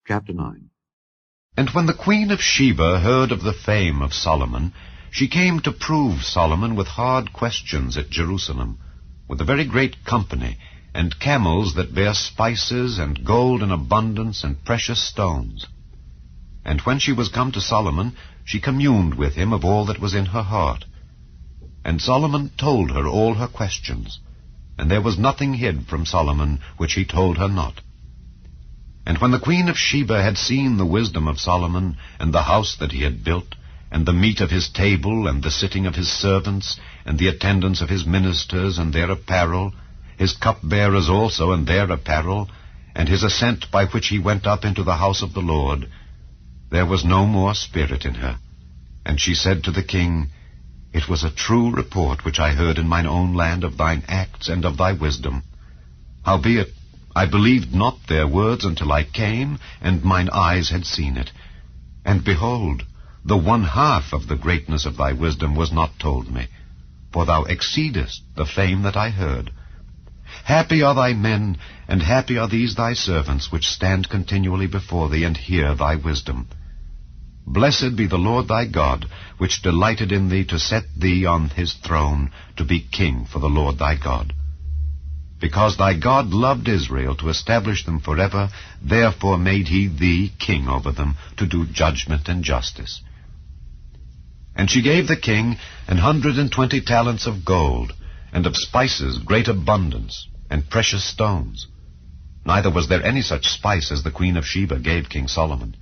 Chapter 9. And when the queen of Sheba heard of the fame of Solomon, she came to prove Solomon with hard questions at Jerusalem, with a very great company, and camels that bear spices, and gold in abundance, and precious stones. And when she was come to Solomon, she communed with him of all that was in her heart. And Solomon told her all her questions, and there was nothing hid from Solomon which he told her not. And when the queen of Sheba had seen the wisdom of Solomon, and the house that he had built, and the meat of his table, and the sitting of his servants, and the attendance of his ministers, and their apparel, his cupbearers also, and their apparel, and his ascent by which he went up into the house of the Lord, there was no more spirit in her. And she said to the king, It was a true report which I heard in mine own land of thine acts and of thy wisdom. Howbeit, I believed not their words until I came, and mine eyes had seen it. And behold, the 1/2 of the greatness of thy wisdom was not told me, for thou exceedest the fame that I heard. Happy are thy men, and happy are these thy servants, which stand continually before thee, and hear thy wisdom. Blessed be the Lord thy God, which delighted in thee to set thee on his throne, to be king for the Lord thy God. Because thy God loved Israel to establish them forever, therefore made he thee king over them, to do judgment and justice. And she gave the king 120 talents of gold, and of spices great abundance, and precious stones. Neither was there any such spice as the queen of Sheba gave King Solomon.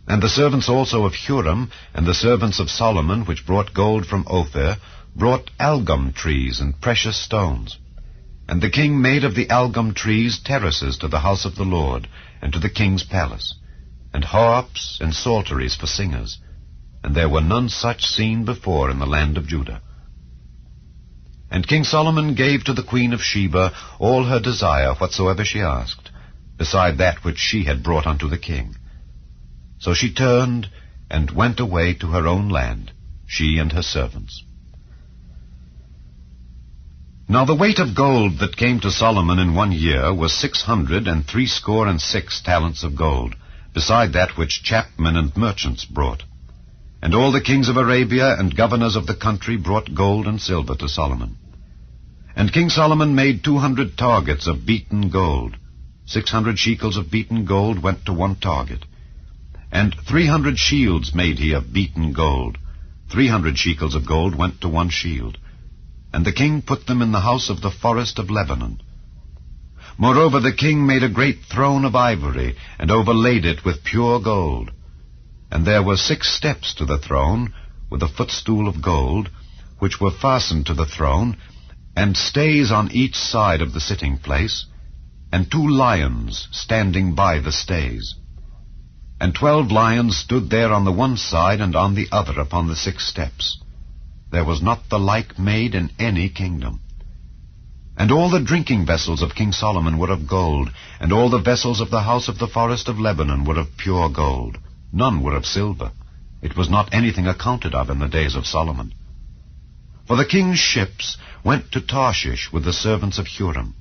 And the servants also of Huram, and the servants of Solomon, which brought gold from Ophir, brought algum trees and precious stones. And the king made of the algum trees terraces to the house of the Lord, and to the king's palace, and harps and psalteries for singers, and there were none such seen before in the land of Judah. And King Solomon gave to the queen of Sheba all her desire whatsoever she asked, beside that which she had brought unto the king. So she turned and went away to her own land, she and her servants. Now the weight of gold that came to Solomon in 1 year was 666 talents of gold, beside that which chapmen and merchants brought. And all the kings of Arabia and governors of the country brought gold and silver to Solomon. And King Solomon made 200 targets of beaten gold. 600 shekels of beaten gold went to 1 target. And 300 shields made he of beaten gold. 300 shekels of gold went to 1 shield. And the king put them in the house of the forest of Lebanon. Moreover, the king made a great throne of ivory, and overlaid it with pure gold. And there were 6 steps to the throne, with a footstool of gold, which were fastened to the throne, and stays on each side of the sitting place, and 2 lions standing by the stays. And 12 lions stood there on the one side and on the other upon the 6 steps. There was not the like made in any kingdom. And all the drinking vessels of King Solomon were of gold, and all the vessels of the house of the forest of Lebanon were of pure gold. None were of silver. It was not anything accounted of in the days of Solomon. For the king's ships went to Tarshish with the servants of Huram.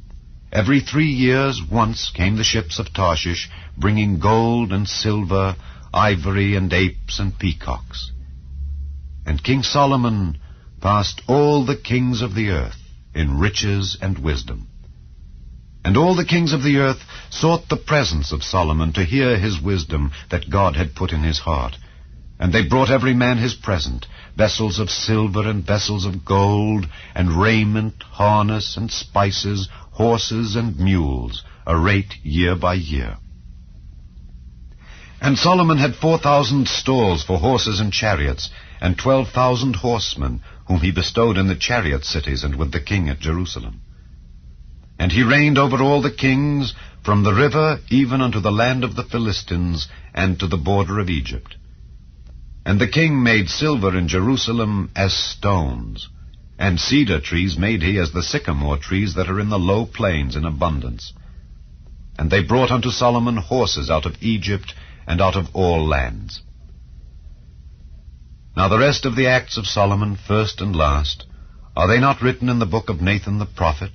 Every 3 years once came the ships of Tarshish, bringing gold and silver, ivory and apes and peacocks. And King Solomon passed all the kings of the earth in riches and wisdom. And all the kings of the earth sought the presence of Solomon to hear his wisdom that God had put in his heart. And they brought every man his present, vessels of silver and vessels of gold, and raiment, harness, and spices, horses and mules, a rate year by year. And Solomon had 4,000 stalls for horses and chariots, and 12,000 horsemen, whom he bestowed in the chariot cities and with the king at Jerusalem. And he reigned over all the kings, from the river even unto the land of the Philistines, and to the border of Egypt. And the king made silver in Jerusalem as stones, and cedar trees made he as the sycamore trees that are in the low plains in abundance. And they brought unto Solomon horses out of Egypt, and out of all lands. Now the rest of the acts of Solomon, first and last, are they not written in the book of Nathan the prophet,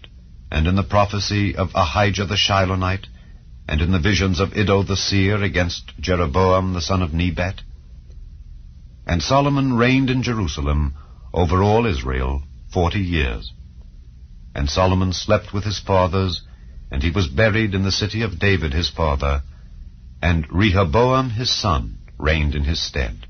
and in the prophecy of Ahijah the Shilonite, and in the visions of Iddo the seer against Jeroboam the son of Nebat? And Solomon reigned in Jerusalem over all Israel 40 years. And Solomon slept with his fathers, and he was buried in the city of David his father, and Rehoboam his son reigned in his stead.